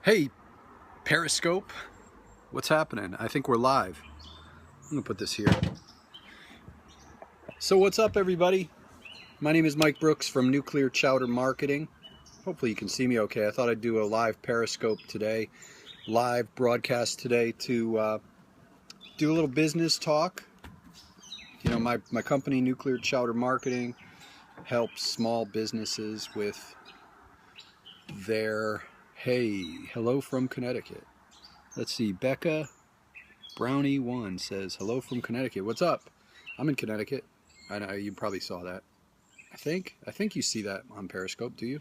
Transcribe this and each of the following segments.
Hey, Periscope, what's happening? I think we're live. I'm gonna put this here. So what's up, everybody? My name is Mike Brooks from Nuclear Chowder Marketing. Hopefully you can see me okay. I thought I'd do a live Periscope today, live broadcast today to do a little business talk. You know, my company, Nuclear Chowder Marketing, helps small businesses with their, hey, hello from Connecticut. Let's see, Becca Brownie1 says, hello from Connecticut. What's up? I'm in Connecticut. I know you probably saw that. I think you see that on Periscope, do you?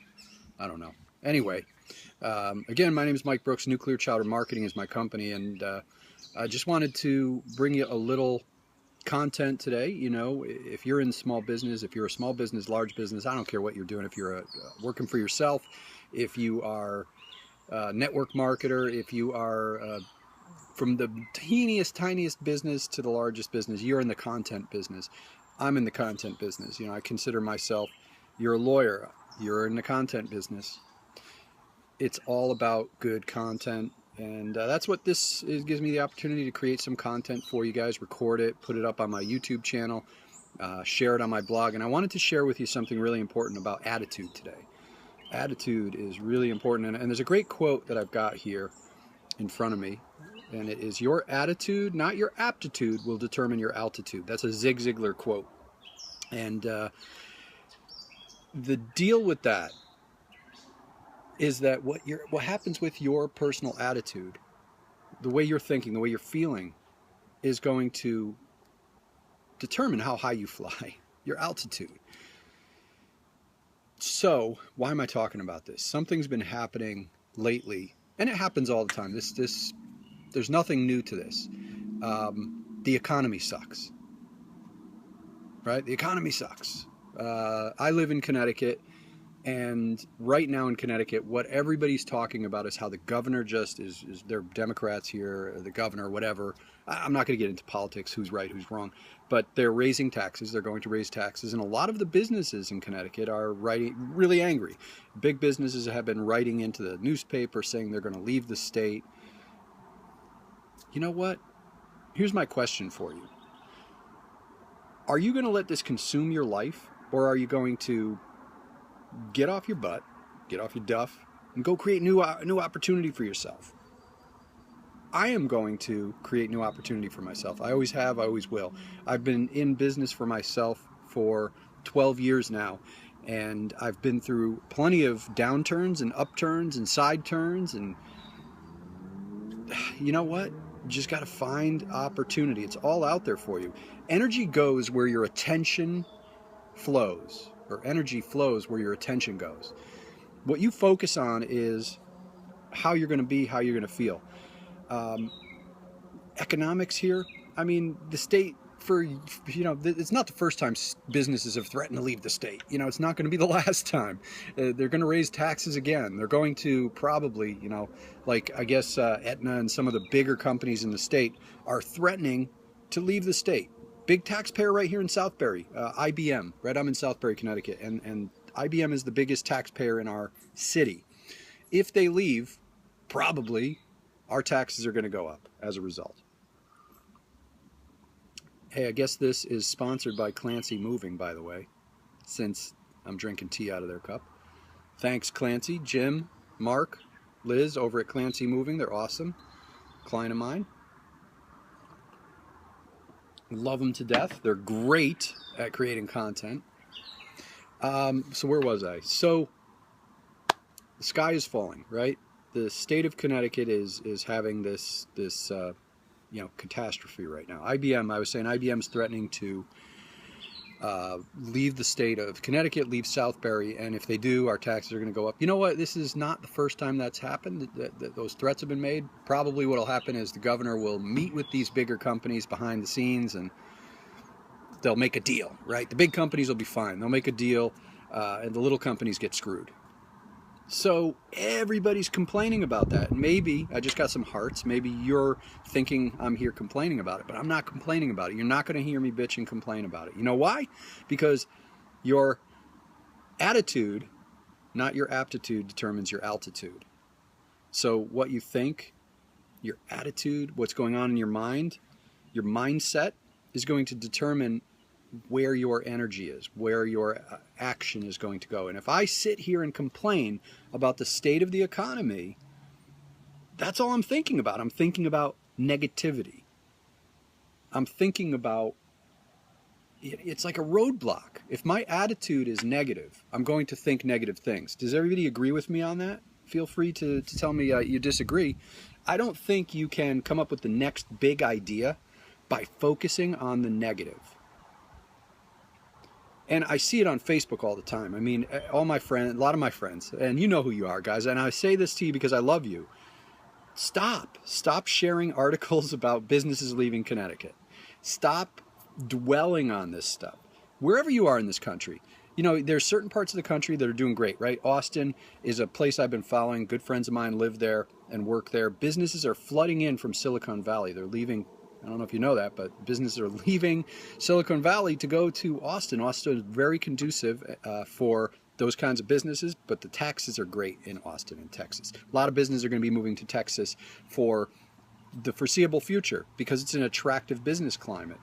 I don't know. Anyway, again, my name is Mike Brooks. Nuclear Chowder Marketing is my company, and I just wanted to bring you a little content today. You know, if you're in small business, if you're a small business, large business, I don't care what you're doing. If you're working for yourself, if you are a network marketer, if you are from the tiniest business to the largest business, you're in the content business. I'm in the content business. You know, I consider myself, you're a lawyer, you're in the content business. It's all about good content. And that's what this is, gives me the opportunity to create some content for you guys, record it, put it up on my YouTube channel, share it on my blog. And I wanted to share with you something really important about attitude today. Attitude is really important. And there's a great quote that I've got here in front of me. And it is, your attitude, not your aptitude, will determine your altitude. That's a Zig Ziglar quote. And the deal with that is that what happens with your personal attitude, the way you're thinking, the way you're feeling, is going to determine how high you fly, your altitude. So, why am I talking about this? Something's been happening lately, and it happens all the time. There's nothing new to this. The economy sucks, right? The economy sucks. I live in Connecticut, and right now in Connecticut, what everybody's talking about is how the governor just is they're Democrats here, the governor, whatever. I'm not going to get into politics, who's right, who's wrong, but they're raising taxes. They're going to raise taxes, and a lot of the businesses in Connecticut are really angry. Big businesses have been writing into the newspaper saying they're going to leave the state. You know what? Here's my question for you. Are you going to let this consume your life, or are you going to get off your butt, get off your duff, and go create new opportunity for yourself? I am going to create new opportunity for myself. I always have, I always will. I've been in business for myself for 12 years now, and I've been through plenty of downturns and upturns and side turns, and you know what? You just got to find opportunity. It's all out there for you. Energy goes where your attention flows, or energy flows where your attention goes. What you focus on is how you're going to be, how you're going to feel. Economics here, I mean, the state, it's not the first time businesses have threatened to leave the state. You know, it's not going to be the last time. They're going to raise taxes again. They're going to probably, like I guess Aetna and some of the bigger companies in the state are threatening to leave the state. Big taxpayer right here in Southbury, IBM, right? I'm in Southbury, Connecticut, and IBM is the biggest taxpayer in our city. If they leave, probably our taxes are going to go up as a result. Hey, I guess this is sponsored by Clancy Moving, by the way, since I'm drinking tea out of their cup. Thanks, Clancy, Jim, Mark, Liz over at Clancy Moving. They're awesome. Client of mine. Love them to death. They're great at creating content. So where was I? So the sky is falling, right? The state of Connecticut is having this catastrophe right now. I was saying IBM's threatening to leave the state of Connecticut, leave Southbury, and if they do, our taxes are going to go up. You know what? This is not the first time that's happened. Those threats have been made. Probably what will happen is the governor will meet with these bigger companies behind the scenes, and they'll make a deal, right? The big companies will be fine. They'll make a deal, and the little companies get screwed. So everybody's complaining about that. Maybe I just got some hearts. Maybe you're thinking I'm here complaining about it, but I'm not complaining about it. You're not going to hear me bitch and complain about it. You know why? Because your attitude, not your aptitude, determines your altitude. So what you think, your attitude, what's going on in your mind, your mindset is going to determine where your energy is, where your action is going to go. And if I sit here and complain about the state of the economy, that's all I'm thinking about. I'm thinking about negativity. I'm thinking about, it's like a roadblock. If my attitude is negative, I'm going to think negative things. Does everybody agree with me on that? Feel free to tell me you disagree. I don't think you can come up with the next big idea by focusing on the negative. And I see it on Facebook all the time. I mean, all my friends, a lot of my friends, and you know who you are, guys, and I say this to you because I love you. Stop sharing articles about businesses leaving Connecticut. Stop dwelling on this stuff. Wherever you are in this country, you know, there's certain parts of the country that are doing great, right? Austin is a place I've been following. Good friends of mine live there and work there. Businesses are flooding in from Silicon Valley. They're leaving. I don't know if you know that, but businesses are leaving Silicon Valley to go to Austin. Austin is very conducive for those kinds of businesses, but the taxes are great in Austin and Texas. A lot of businesses are going to be moving to Texas for the foreseeable future because it's an attractive business climate.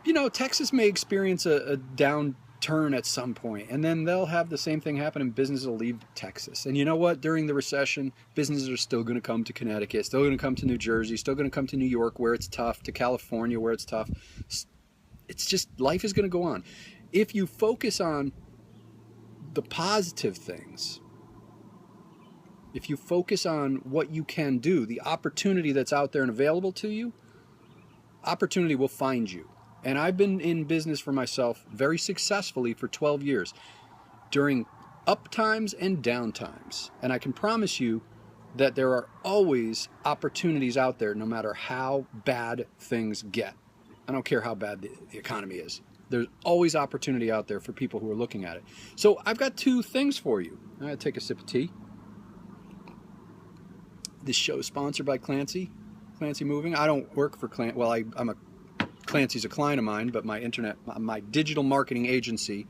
You know, Texas may experience a downturn at some point, and then they'll have the same thing happen and businesses will leave Texas. And you know what? During the recession, businesses are still going to come to Connecticut, still going to come to New Jersey, still going to come to New York where it's tough, to California where it's tough. It's just, life is going to go on. If you focus on the positive things, if you focus on what you can do, the opportunity that's out there and available to you, opportunity will find you. And I've been in business for myself very successfully for 12 years during up times and down times. And I can promise you that there are always opportunities out there no matter how bad things get. I don't care how bad the economy is. There's always opportunity out there for people who are looking at it. So I've got two things for you. I'm going to take a sip of tea. This show is sponsored by Clancy Moving. I don't work for Clancy. Well, Clancy's a client of mine, but my digital marketing agency,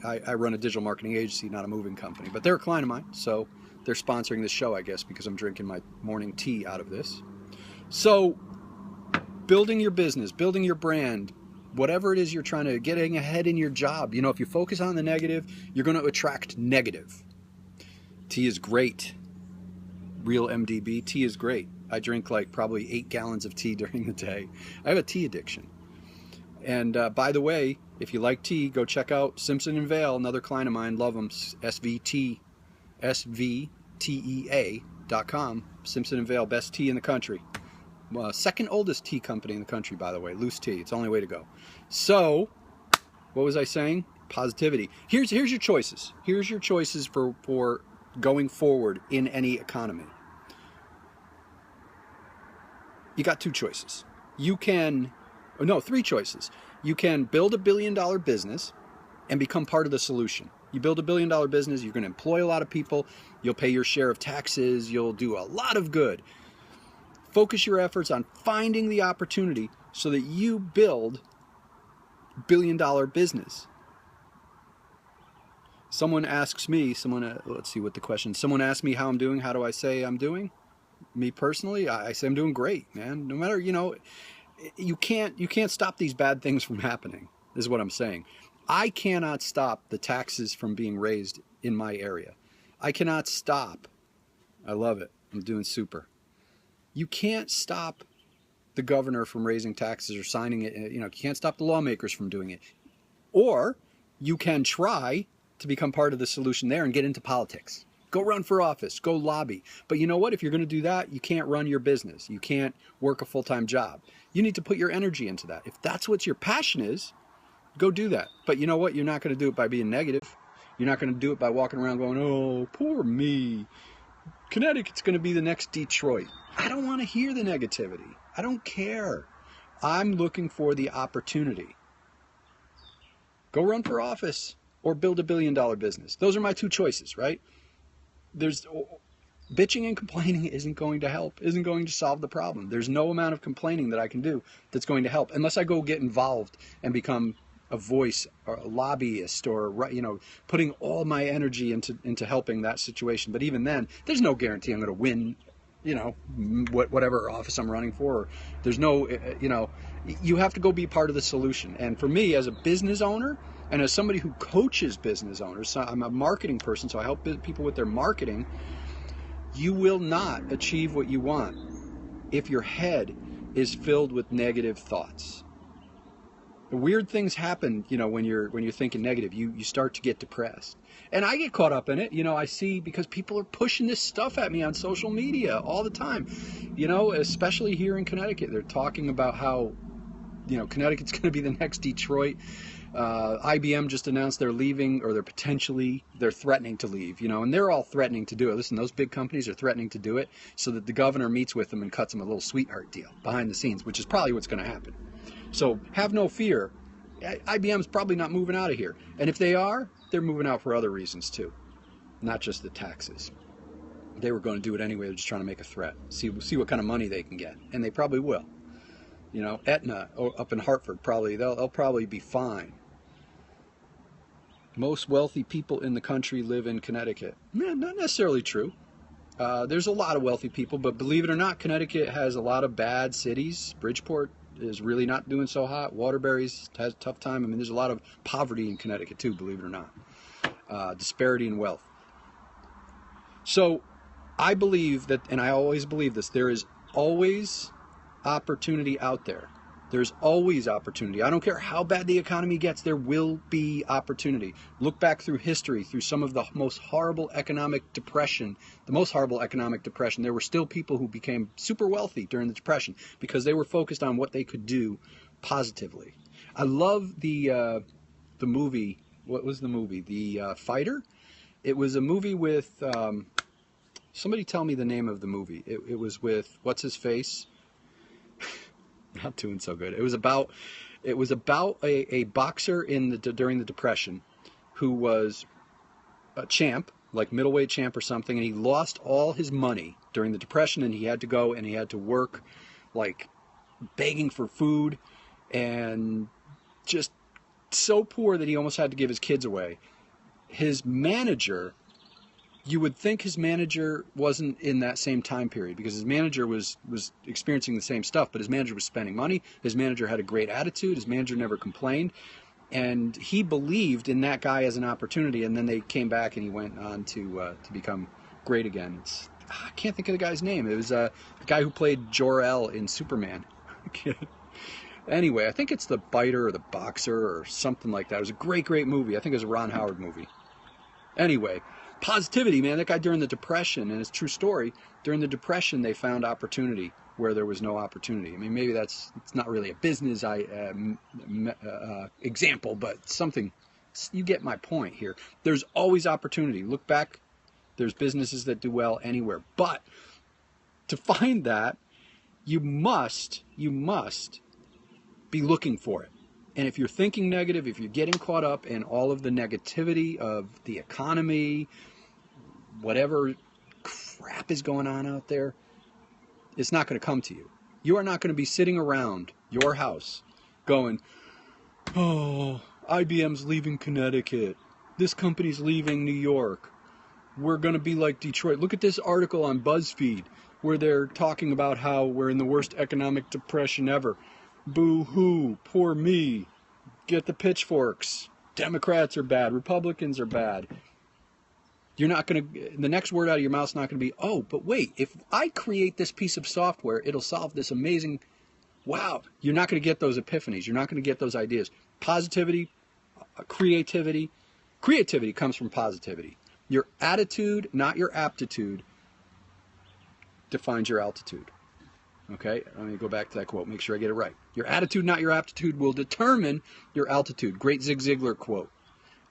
I run a digital marketing agency, not a moving company. But they're a client of mine, so they're sponsoring this show, I guess, because I'm drinking my morning tea out of this. So, building your business, building your brand, whatever it is you're trying to, getting ahead in your job. You know, if you focus on the negative, you're going to attract negative. Tea is great. Real MDB, tea is great. I drink like probably 8 gallons of tea during the day. I have a tea addiction. And by the way, if you like tea, go check out Simpson Vale, another client of mine. Love them. SVTEA.com. Simpson Vale, best tea in the country. Second oldest tea company in the country, by the way. Loose tea. It's the only way to go. So, what was I saying? Positivity. Here's your choices. Here's your choices for going forward in any economy. You got 2 choices. You can, no, 3 choices. You can build $1 billion business and become part of the solution. You build $1 billion business, you're going to employ a lot of people, you'll pay your share of taxes, you'll do a lot of good. Focus your efforts on finding the opportunity so that you build $1 billion business. Someone asks me, let's see what the question, someone asked me how I'm doing. How do I say I'm doing? Me personally, I say I'm doing great, man. No matter, you know, you can't stop these bad things from happening, is what I'm saying. I cannot stop the taxes from being raised in my area. I cannot stop. I love it. I'm doing super. You can't stop the governor from raising taxes or signing it. You know, you can't stop the lawmakers from doing it. Or you can try to become part of the solution there and get into politics. Go run for office, go lobby. But you know what? If you're going to do that, you can't run your business. You can't work a full-time job. You need to put your energy into that. If that's what your passion is, go do that. But you know what? You're not going to do it by being negative. You're not going to do it by walking around going, oh, poor me. Connecticut's going to be the next Detroit. I don't want to hear the negativity. I don't care. I'm looking for the opportunity. Go run for office or build $1 billion business. Those are my 2 choices, right? There's bitching and complaining isn't going to help, isn't going to solve the problem. There's no amount of complaining that I can do that's going to help unless I go get involved and become a voice or a lobbyist or, you know, putting all my energy into helping that situation. But even then, there's no guarantee I'm going to win, you know, whatever office I'm running for. There's no, you know, you have to go be part of the solution. And for me, as a business owner and as somebody who coaches business owners, so I'm a marketing person, so I help people with their marketing. You will not achieve what you want if your head is filled with negative thoughts. Weird things happen, you know, when you're thinking negative. You start to get depressed. And I get caught up in it. You know, I see, because people are pushing this stuff at me on social media all the time. You know, especially here in Connecticut. They're talking about how, you know, Connecticut's going to be the next Detroit. IBM just announced they're leaving, or they're threatening to leave, you know, and they're all threatening to do it. Listen, those big companies are threatening to do it so that the governor meets with them and cuts them a little sweetheart deal behind the scenes, which is probably what's going to happen. So have no fear. IBM's probably not moving out of here. And if they are, they're moving out for other reasons too, not just the taxes. They were going to do it anyway. They're just trying to make a threat. See what kind of money they can get. And they probably will. You know, Aetna up in Hartford, they'll probably be fine. Most wealthy people in the country live in Connecticut. Not necessarily true. There's a lot of wealthy people, but believe it or not, Connecticut has a lot of bad cities. Bridgeport is really not doing so hot. Waterbury's has a tough time. I mean, there's a lot of poverty in Connecticut too, believe it or not. Disparity in wealth. So I believe that, and I always believe this, there is always opportunity out there. There's always opportunity. I don't care how bad the economy gets, there will be opportunity. Look back through history, through some of the most horrible economic depression, there were still people who became super wealthy during the Depression because they were focused on what they could do positively. I love the movie. What was the movie? The Fighter? It was a movie with, somebody tell me the name of the movie. It was with, what's his face? Not doing so good. It was about a boxer during the Depression who was a champ, like middleweight champ or something, and he lost all his money during the Depression, and he had to go and he had to work like begging for food and just so poor that he almost had to give his kids away. His manager, you would think his manager wasn't in that same time period because his manager was experiencing the same stuff, but his manager was spending money. His manager had a great attitude. His manager never complained. And he believed in that guy as an opportunity, and then they came back and he went on to become great again. I can't think of the guy's name. It was the guy who played Jor-El in Superman. Anyway, I think it's The Biter or The Boxer or something like that. It was a great movie. I think it was a Ron Howard movie. Anyway, positivity, man. That guy during the Depression, and it's a true story, during the Depression they found opportunity where there was no opportunity. I mean, maybe it's not really a business example, but something, you get my point here. There's always opportunity. Look back, there's businesses that do well anywhere. But to find that, you must be looking for it. And if you're thinking negative, if you're getting caught up in all of the negativity of the economy, whatever crap is going on out there, it's not going to come to you. You are not going to be sitting around your house going, oh, IBM's leaving Connecticut. This company's leaving New York. We're going to be like Detroit. Look at this article on BuzzFeed where they're talking about how we're in the worst economic depression ever. Boo-hoo, poor me. Get the pitchforks. Democrats are bad. Republicans are bad. You're not going to, the next word out of your mouth is not going to be, oh, but wait, if I create this piece of software, it'll solve this amazing, wow. You're not going to get those epiphanies. You're not going to get those ideas. Positivity, creativity. Creativity comes from positivity. Your attitude, not your aptitude, defines your altitude. Okay, let me go back to that quote, make sure I get it right. Your attitude, not your aptitude, will determine your altitude. Great Zig Ziglar quote.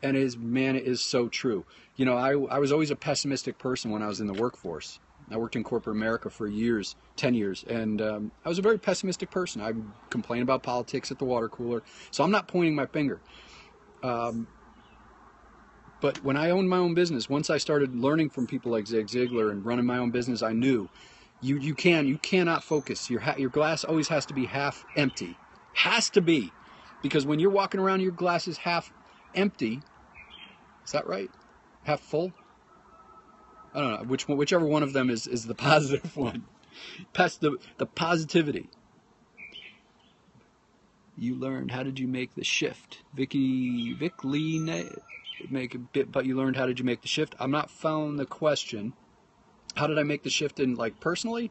And it is so true. You know, I was always a pessimistic person when I was in the workforce. I worked in corporate America for years, 10 years, and I was a very pessimistic person. I would complain about politics at the water cooler. So I'm not pointing my finger. But when I owned my own business, once I started learning from people like Zig Ziglar and running my own business, I knew you cannot focus. Your glass always has to be half empty. Has to be. Because when you're walking around, your glass is half empty. Is that right? Half full? I don't know. Whichever one of them is the positive one. Past the positivity. You learned, how did you make the shift? Vic Lee, make a bit, but you learned, how did you make the shift? I'm not found the question. How did I make the shift in, like, personally?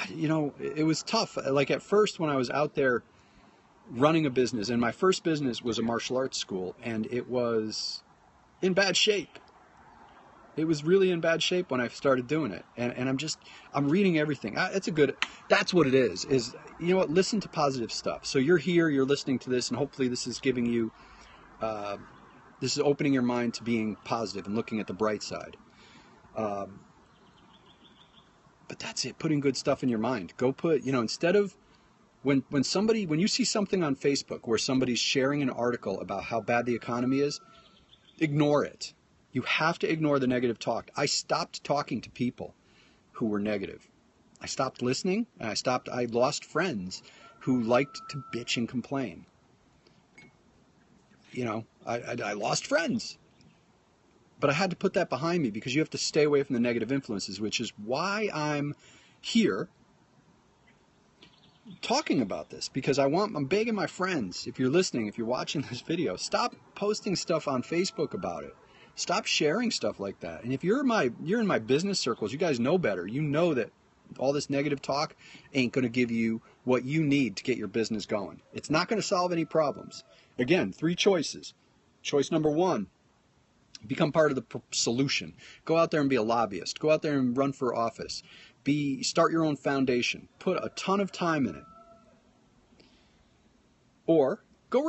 You know, it was tough. Like, at first when I was out there running a business, and my first business was a martial arts school, and it was in bad shape. It was really in bad shape when I started doing it. And I'm reading everything. That's what it is, you know what, listen to positive stuff. So you're here, you're listening to this, and hopefully this is giving you, this is opening your mind to being positive and looking at the bright side. But that's it, putting good stuff in your mind. Go put, you know, instead of, when you see something on Facebook where somebody's sharing an article about how bad the economy is, ignore it. You have to ignore the negative talk. I stopped talking to people who were negative. I stopped listening, and I lost friends who liked to bitch and complain. You know, I lost friends. But I had to put that behind me, because you have to stay away from the negative influences, which is why I'm here talking about this, because I'm begging my friends, if you're listening, if you're watching this video, stop posting stuff on Facebook about it. Stop sharing stuff like that. And if you're in my business circles, you guys know better. You know that all this negative talk ain't going to give you what you need to get your business going. It's not going to solve any problems. Again, 3 choices. Choice number 1, become part of the solution. Go out there and be a lobbyist. Go out there and run for office. Start your own foundation. Put a ton of time in it. Or go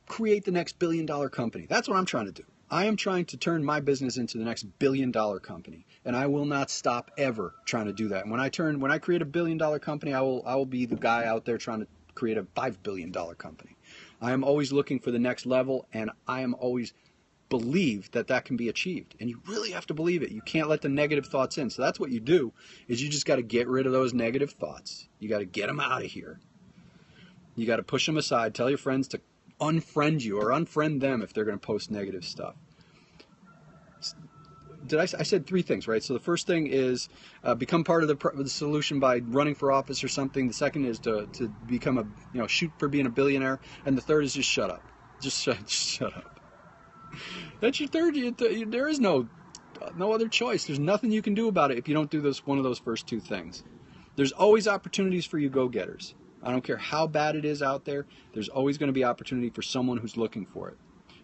create the next $1 billion company. That's what I'm trying to do. I am trying to turn my business into the next $1 billion company, and I will not stop ever trying to do that. And when I create a $1 billion company, I will be the guy out there trying to create a $5 billion company. I am always looking for the next level, and I am always believe that can be achieved. And you really have to believe it. You can't let the negative thoughts in. So that's what you do, is you just got to get rid of those negative thoughts. You got to get them out of here. You got to push them aside. Tell your friends to unfriend you, or unfriend them if they're going to post negative stuff. I said 3 things, right? So the first thing is become part of the solution by running for office or something. The second is to become shoot for being a billionaire. And the third is just shut up. Just shut up. That's your third. There is no other choice. There's nothing you can do about it if you don't do one of those first 2 things. There's always opportunities for you go-getters. I don't care how bad it is out there. There's always going to be opportunity for someone who's looking for it.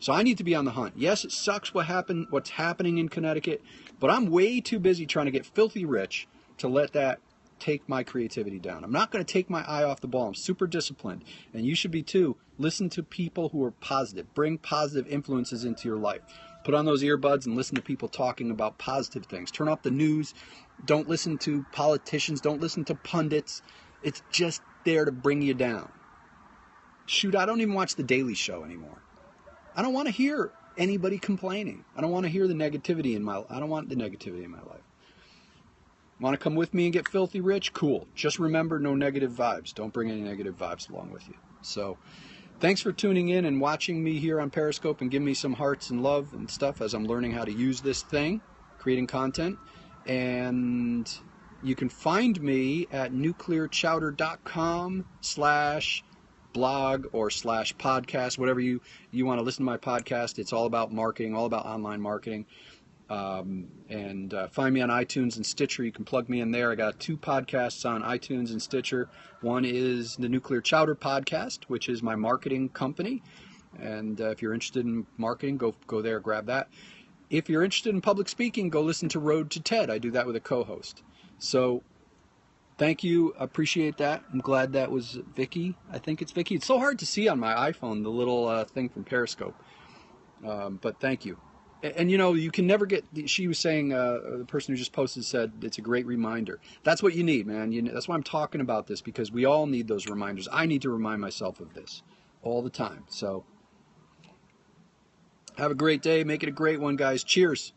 So I need to be on the hunt. Yes, it sucks what's happening in Connecticut, but I'm way too busy trying to get filthy rich to let that take my creativity down. I'm not going to take my eye off the ball. I'm super disciplined, and you should be too. Listen to people who are positive. Bring positive influences into your life. Put on those earbuds and listen to people talking about positive things. Turn off the news. Don't listen to politicians. Don't listen to pundits. It's just there to bring you down. Shoot, I don't even watch The Daily Show anymore. I don't want to hear anybody complaining. I don't want to hear the negativity I don't want the negativity in my life. Want to come with me and get filthy rich? Cool. Just remember, no negative vibes. Don't bring any negative vibes along with you. So, thanks for tuning in and watching me here on Periscope, and give me some hearts and love and stuff as I'm learning how to use this thing, creating content. And you can find me at nuclearchowder.com/blog or /podcast, whatever you want to listen to my podcast. It's all about marketing, all about online marketing. And find me on iTunes and Stitcher. You can plug me in there. I got 2 podcasts on iTunes and Stitcher. One is the Nuclear Chowder Podcast, which is my marketing company. And if you're interested in marketing, go there, grab that. If you're interested in public speaking, go listen to Road to TED. I do that with a co-host. So thank you. I appreciate that. I'm glad that was Vicky. I think it's Vicky. It's so hard to see on my iPhone, the little thing from Periscope. But thank you. And you can never get, she was saying, the person who just posted said, it's a great reminder. That's what you need, man. That's why I'm talking about this, because we all need those reminders. I need to remind myself of this all the time. So have a great day. Make it a great one, guys. Cheers.